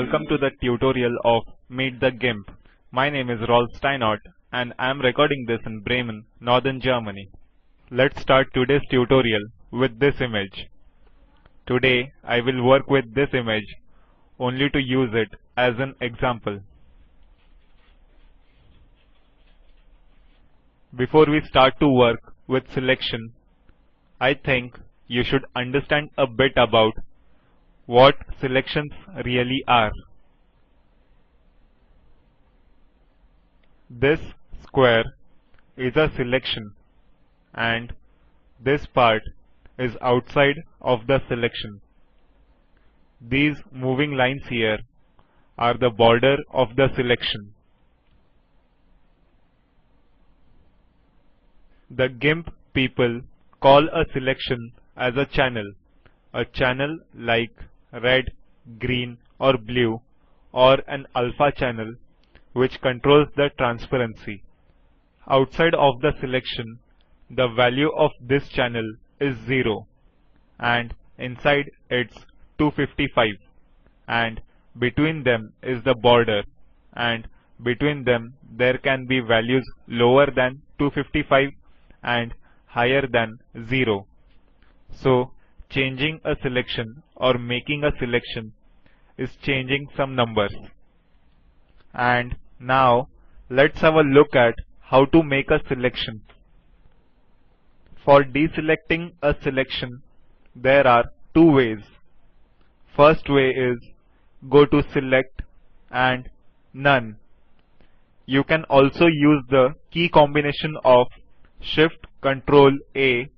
welcome to the tutorial of Meet the GIMP. My name is Rolf Steinert and I am recording this in Bremen, Northern Germany. Let's start today's tutorial with this image. Today I will work with this image only to use it as an example. Before we start to work with selection, I think you should understand a bit about what selections really are. This square is a selection and this part is outside of the selection. These moving lines here are the border of the selection. The GIMP people call a selection as a channel like red, green or blue, or an alpha channel which controls the transparency. Outside of the selection, the value of this channel is 0 and inside it's 255, and between them is the border, and between them there can be values lower than 255 and higher than 0. So changing a selection or making a selection is changing some numbers. And now let's have a look at how to make a selection. For deselecting a selection, there are two ways. First way is go to Select and None. You can also use the key combination of Shift Ctrl A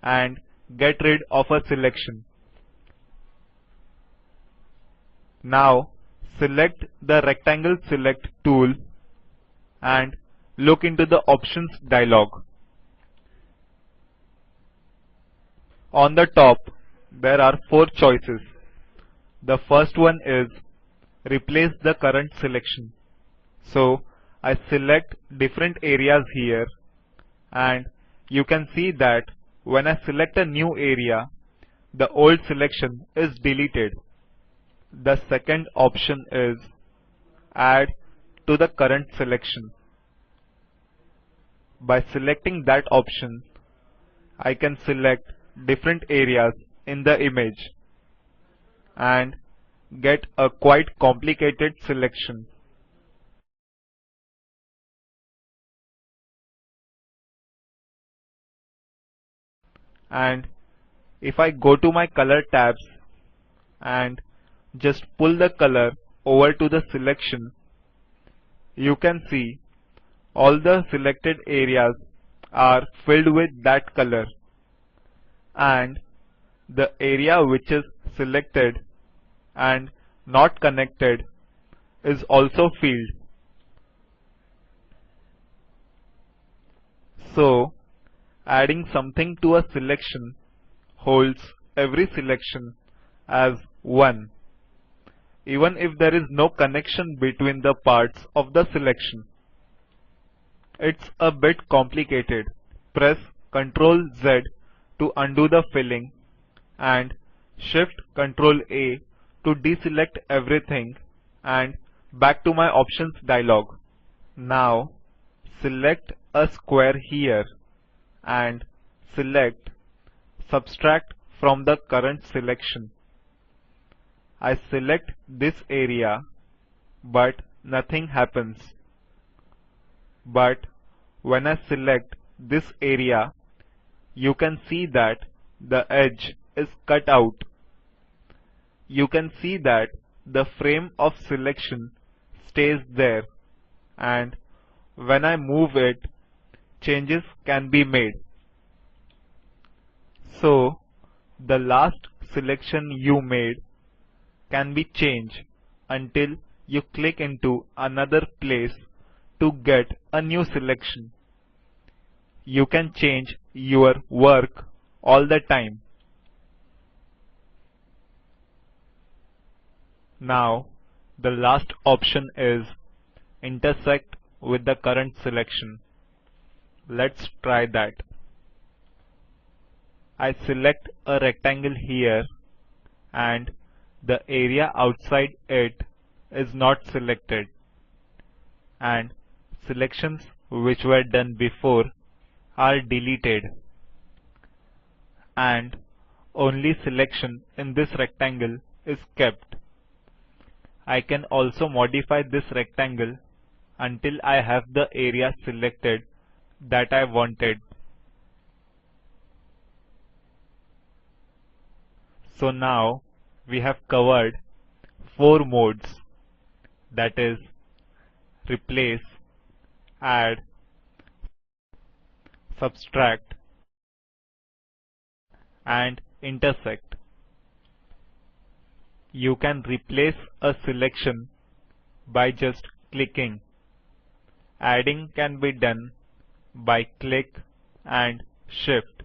and get rid of a selection. Now select the rectangle select tool and look into the options dialog. On the top there are 4 choices. The first one is replace the current selection. So I select different areas here, and you can see that when I select a new area, the old selection is deleted. The second option is add to the current selection. By selecting that option, I can select different areas in the image and get a quite complicated selection. And if I go to my color tabs and just pull the color over to the selection, you can see all the selected areas are filled with that color, and the area which is selected and not connected is also filled. So adding something to a selection holds every selection as 1, even if there is no connection between the parts of the selection. It's a bit complicated. Press Ctrl Z to undo the filling and Shift Ctrl A to deselect everything, and back to my options dialog. Now select a square here and select Subtract from the current selection. I select this area, but nothing happens. But when I select this area, you can see that the edge is cut out. You can see that the frame of selection stays there, and when I move it, changes can be made. So the last selection you made can be changed until you click into another place to get a new selection. You can change your work all the time. Now the last option is intersect with the current selection. Let's try that. I select a rectangle here and the area outside it is not selected, and selections which were done before are deleted, and only selection in this rectangle is kept. I can also modify this rectangle until I have the area selected that I wanted. So now we have covered 4 modes, that is replace, add, subtract, and intersect. You can replace a selection by just clicking. Adding can be done by click and shift.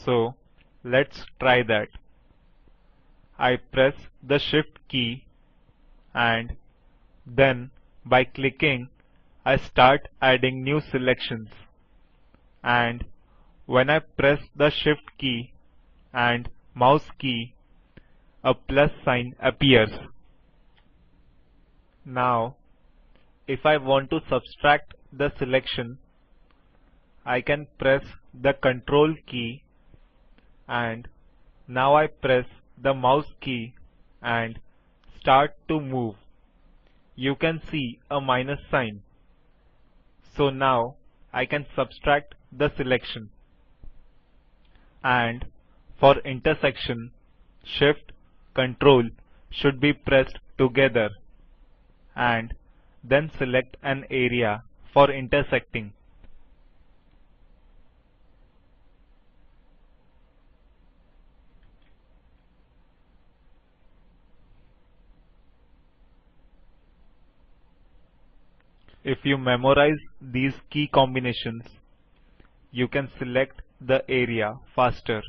So let's try that. I press the shift key and then by clicking I start adding new selections, and when I press the shift key and mouse key, a plus sign appears. Now if I want to subtract the selection, I can press the control key and now I press the mouse key and start to move. You can see a minus sign. So now I can subtract the selection. And for intersection, shift, control should be pressed together and then select an area for intersecting. If you memorize these key combinations, you can select the area faster,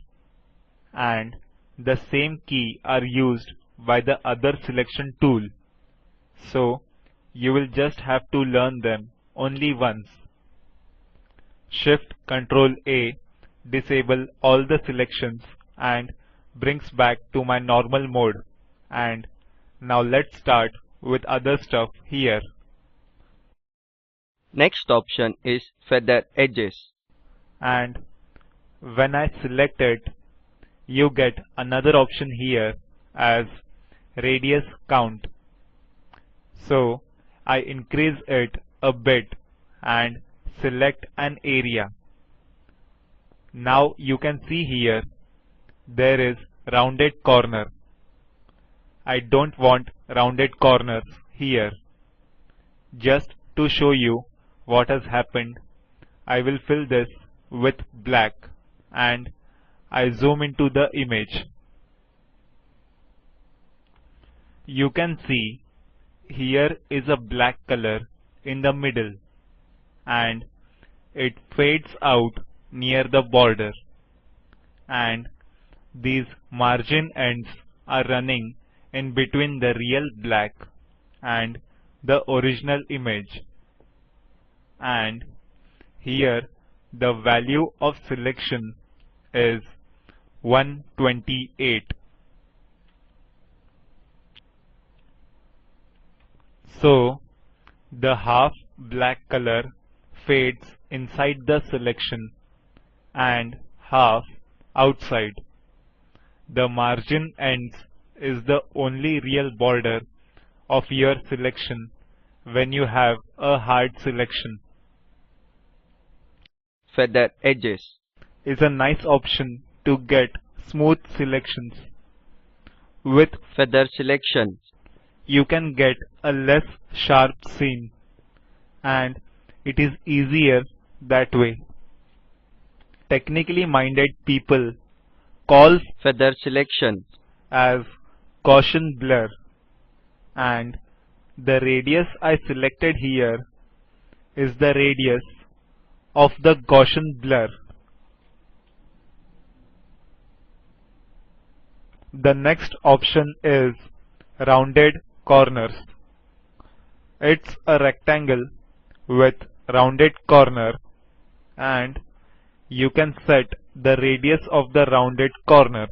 and the same key are used by the other selection tool. So you will just have to learn them only once. Shift Ctrl A disable all the selections and brings back to my normal mode. And now let's start with other stuff here. Next option is feather edges. And when I select it, you get another option here as radius count. So I increase it a bit and select an area. Now you can see here there is rounded corner. I don't want rounded corners here. Just to show you what has happened, I will fill this with black and I zoom into the image. You can see here is a black color in the middle and it fades out near the border, and these margin ends are running in between the real black and the original image. And here the value of selection is 128. So the half black color fades inside the selection and half outside. The margin ends is the only real border of your selection when you have a hard selection. Feather edges is a nice option to get smooth selections. With feather selection, you can get a less sharp scene, and it is easier that way. Technically minded people call feather selection as Gaussian blur, and the radius I selected here is the radius of the Gaussian blur. The next option is rounded corners. It's a rectangle with rounded corner, and you can set the radius of the rounded corners.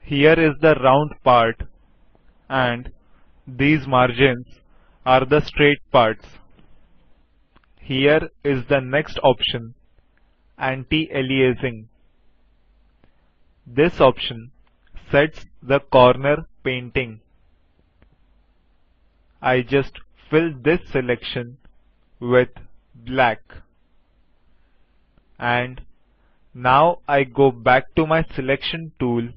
Here is the round part, and these margins are the straight parts. Here is the next option, Anti-Aliasing. This option sets the corner painting. I just fill this selection with black. And now I go back to my selection tool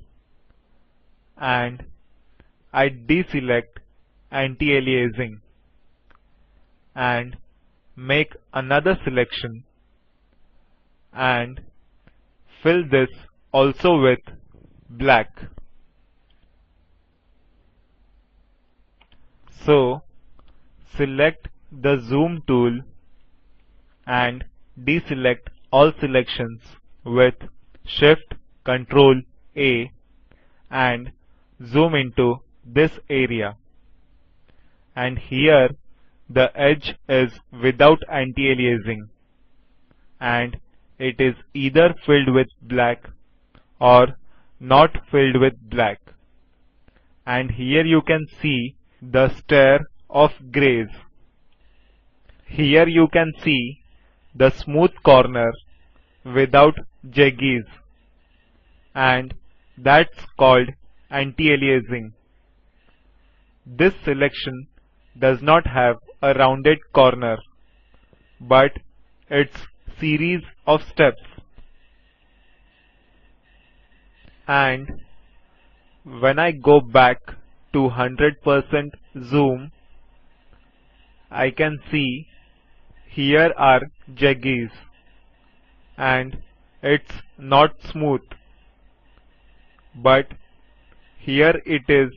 and I deselect Anti-Aliasing and make another selection and fill this also with black. So select the zoom tool and deselect all selections with Shift Ctrl A and zoom into this area. And here the edge is without anti-aliasing and it is either filled with black or not filled with black. And here you can see the stair of grays. Here you can see the smooth corner without jaggies, and that's called anti-aliasing. This selection does not have a rounded corner, but it's series of steps. And when I go back to 100% zoom, I can see here are jaggies and it's not smooth, but here it is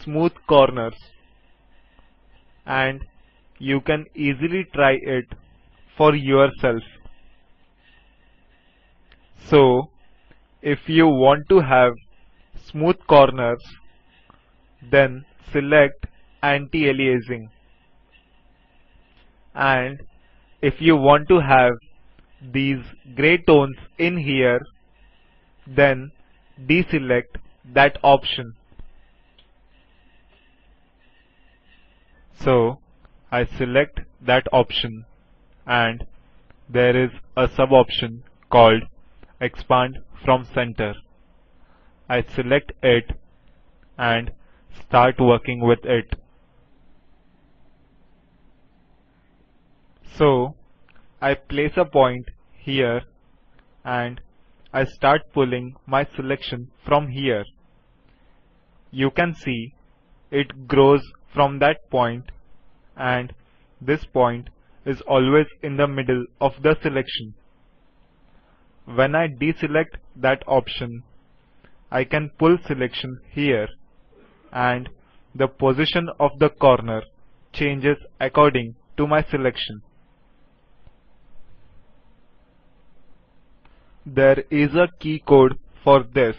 smooth corners, and you can easily try it for yourself. So if you want to have smooth corners, then select anti-aliasing, and if you want to have these gray tones in here, then deselect that option. So I select that option, and there is a sub option called Expand from Center. I select it and start working with it. So I place a point here and I start pulling my selection from here. You can see it grows from that point, and this point is always in the middle of the selection. When I deselect that option, I can pull selection here, and the position of the corner changes according to my selection. There is a key code for this.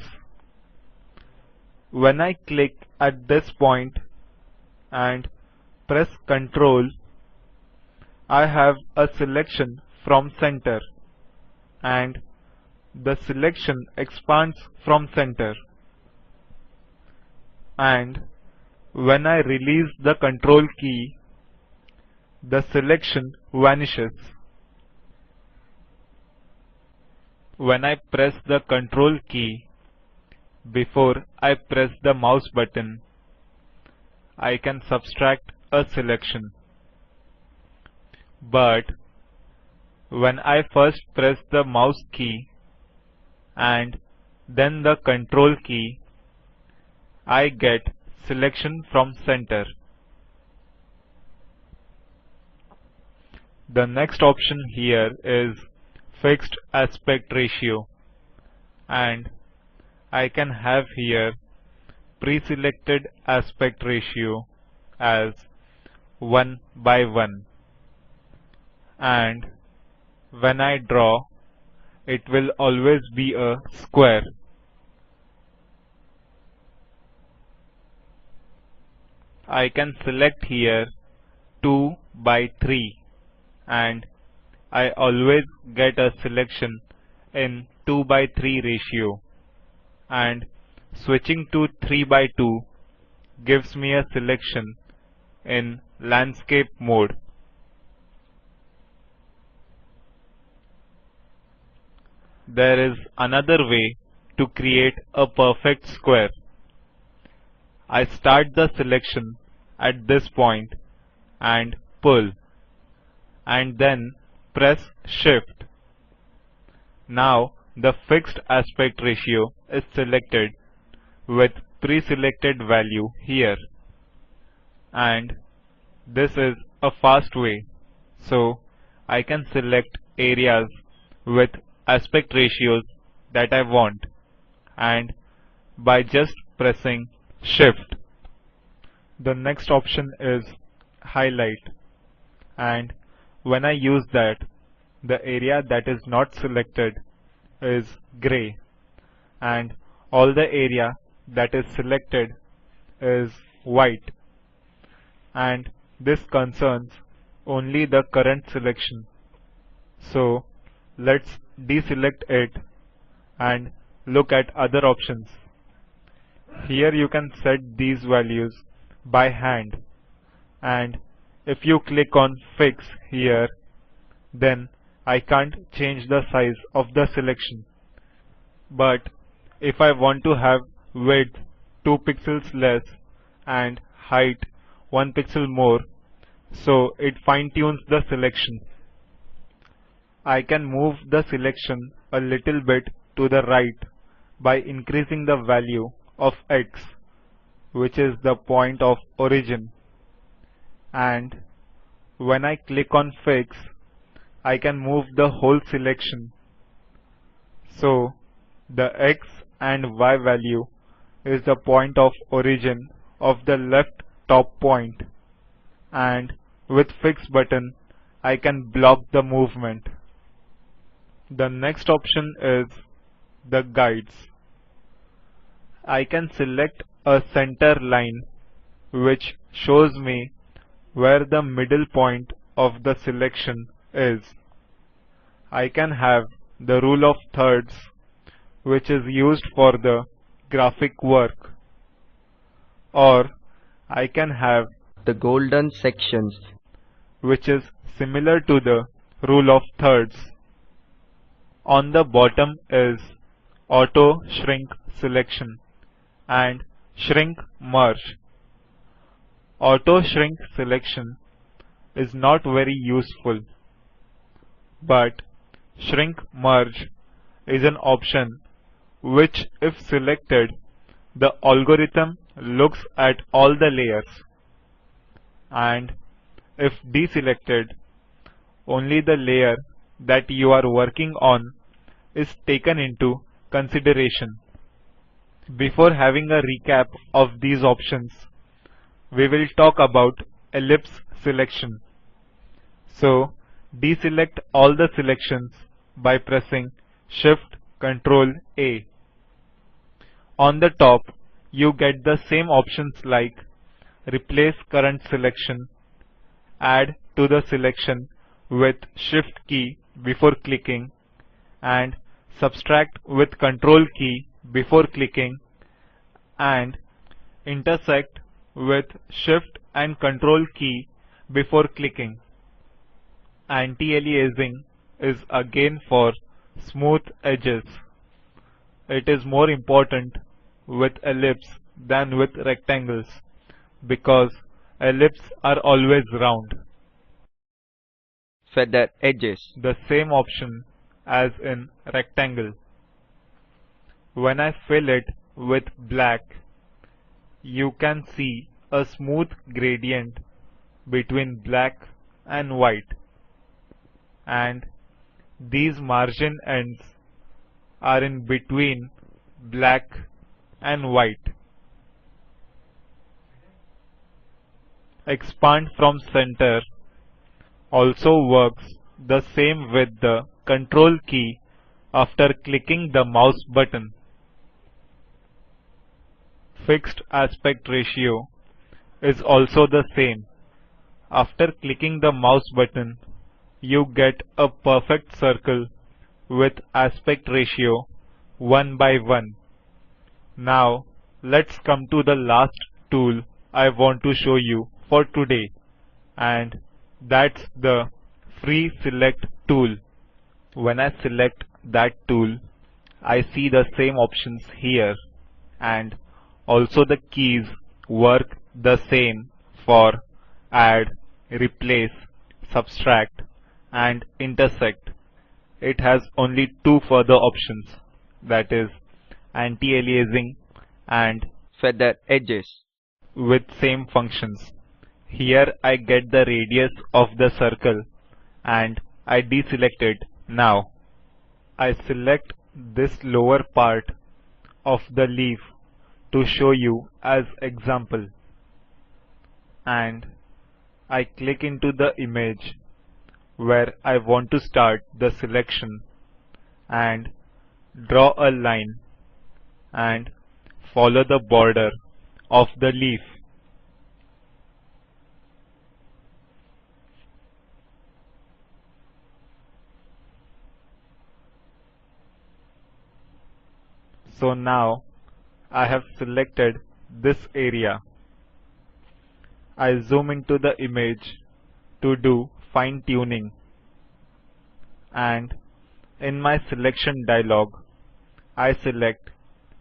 When I click at this point and press Ctrl, I have a selection from center, and the selection expands from center. And when I release the Ctrl key, the selection vanishes. When I press the Ctrl key before I press the mouse button, I can subtract a selection. But when I first press the mouse key and then the Ctrl key, I get selection from center. The next option here is Fixed Aspect Ratio, and I can have here pre-selected aspect ratio as 1:1, and when I draw, it will always be a square. I can select here 2:3, and I always get a selection in 2:3 ratio, and switching to 3:2 gives me a selection in landscape mode. There is another way to create a perfect square. I start the selection at this point and pull, and then press Shift. Now the fixed aspect ratio is selected with pre-selected value here, and this is a fast way, so I can select areas with aspect ratios that I want, and by just pressing Shift. The next option is highlight, and when I use that, the area that is not selected is gray, and all the area that is selected is white, and this concerns only the current selection. So let's deselect it and look at other options. Here you can set these values by hand, and if you click on Fix here, then I can't change the size of the selection. But if I want to have width 2 pixels less and height 1 pixel more, so it fine-tunes the selection. I can move the selection a little bit to the right by increasing the value of X, which is the point of origin. And when I click on Fix, I can move the whole selection. So the X and Y value is the point of origin of the left top point, and with Fix button I can block the movement. The next option is the guides. I can select a center line which shows me where the middle point of the selection is. I can have the rule of thirds, which is used for the graphic work, or I can have the golden sections, which is similar to the rule of thirds. On the bottom is auto shrink selection and shrink merge. Auto shrink selection is not very useful, but shrink merge is an option which, if selected, the algorithm looks at all the layers, and if deselected, only the layer that you are working on is taken into consideration. Before having a recap of these options, we will talk about ellipse selection. So deselect all the selections by pressing Shift Ctrl A. On the top, you get the same options like replace current selection, add to the selection with Shift key before clicking, and subtract with Control key before clicking, and intersect with Shift and Control key before clicking. Anti-aliasing is again for smooth edges. It is more important with ellipse than with rectangles because ellipse are always round. feathered edges, The same option as in rectangle. When I fill it with black, you can see a smooth gradient between black and white, and these margin ends are in between black and white. Expand from center also works the same with the Control key after clicking the mouse button. Fixed aspect ratio is also the same. After clicking the mouse button, you get a perfect circle with aspect ratio 1:1. Now let's come to the last tool I want to show you for today, and that's the free select tool. When I select that tool, I see the same options here, and also the keys work the same for add, replace, subtract and intersect. It has only two further options, that is anti-aliasing and feather edges. with same functions. Here I get the radius of the circle and I deselect it now. I select this lower part of the leaf to show you as example, and I click into the image where I want to start the selection and draw a line and follow the border of the leaf. So now I have selected this area. I zoom into the image to do fine tuning, and in my selection dialog I select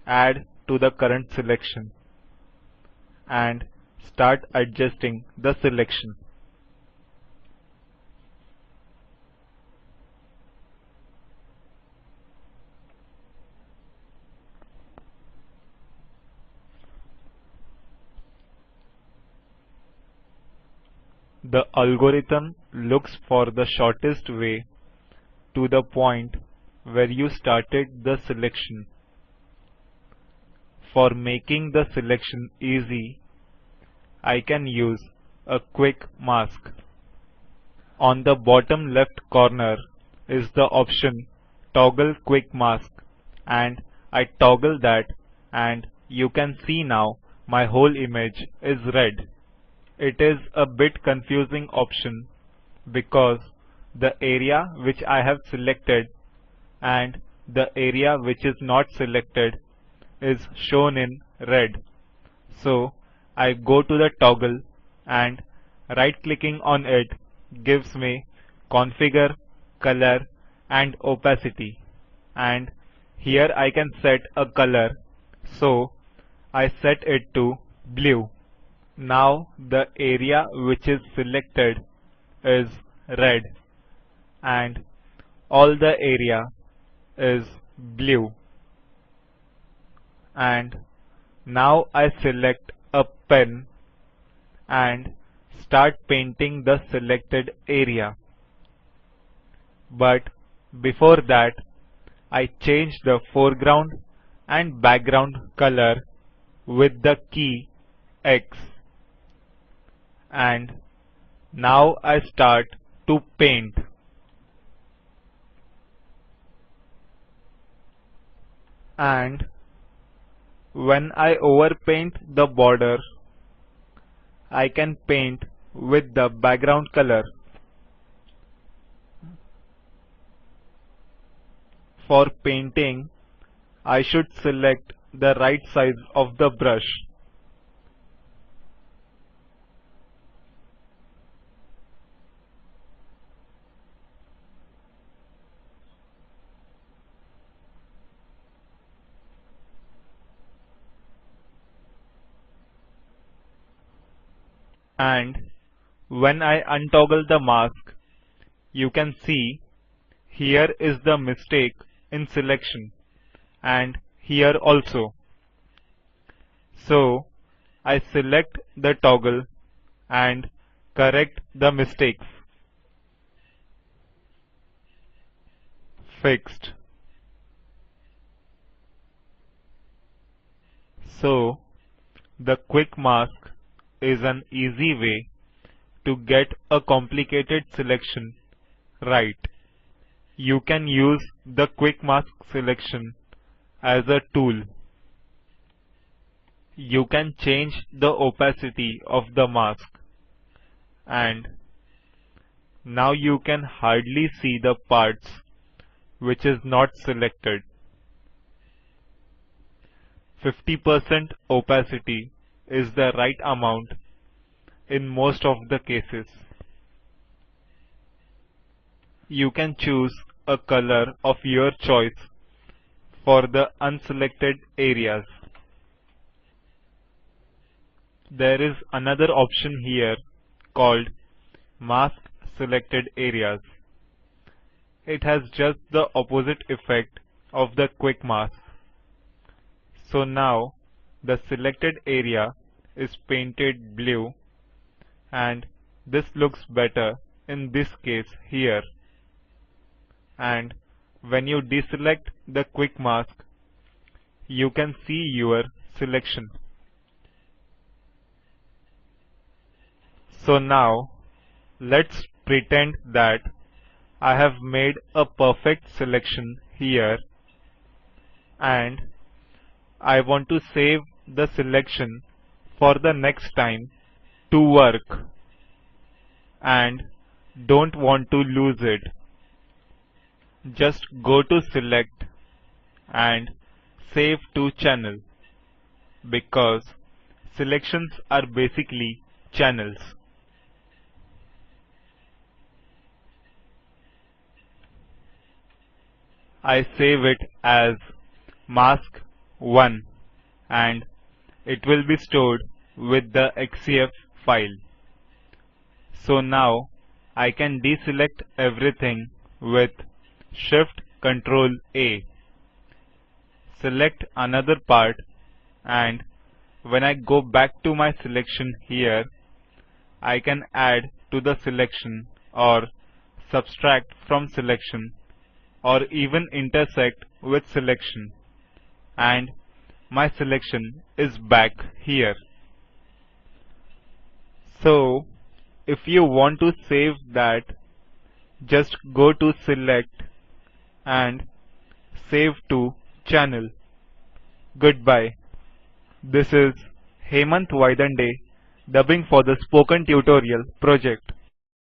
add to the current selection and start adjusting the selection. The algorithm looks for the shortest way to the point where you started the selection. For making the selection easy, I can use a quick mask. On the bottom left corner is the option toggle quick mask, and I toggle that, and you can see now my whole image is red. It is a bit confusing option because the area which I have selected and the area which is not selected is shown in red. So I go to the toggle and right clicking on it gives me configure, color and opacity, and here I can set a color, so I set it to blue. Now the area which is selected is red and all the area is blue. And now I select a pen and start painting the selected area. But before that, I change the foreground and background color with the key X. And now I start to paint. And when I overpaint the border, I can paint with the background color. For painting, I should select the right size of the brush. And when I untoggle the mask, you can see here is the mistake in selection, and here also. So I select the toggle and correct the mistakes. Fixed. So the quick mask is an easy way to get a complicated selection right. You can use the quick mask selection as a tool. You can change the opacity of the mask, and now you can hardly see the parts which is not selected. 50% opacity is the right amount in most of the cases. You can choose a color of your choice for the unselected areas. There is another option here called Mask Selected Areas. It has just the opposite effect of the quick mask. So now the selected area is painted blue, and this looks better in this case here. And when you deselect the quick mask, you can see your selection. So now let's pretend that I have made a perfect selection here, and I want to save the selection for the next time to work and don't want to lose it. Just go to Select and Save to Channel, because selections are basically channels. I save it as mask 1 and it will be stored with the XCF file. So now I can deselect everything with Shift Ctrl A. Select another part, and when I go back to my selection here, I can add to the selection or subtract from selection or even intersect with selection, and my selection is back here. So if you want to save that, just go to Select and Save to Channel. Goodbye. This is Hemant Vaidande dubbing for the Spoken Tutorial project.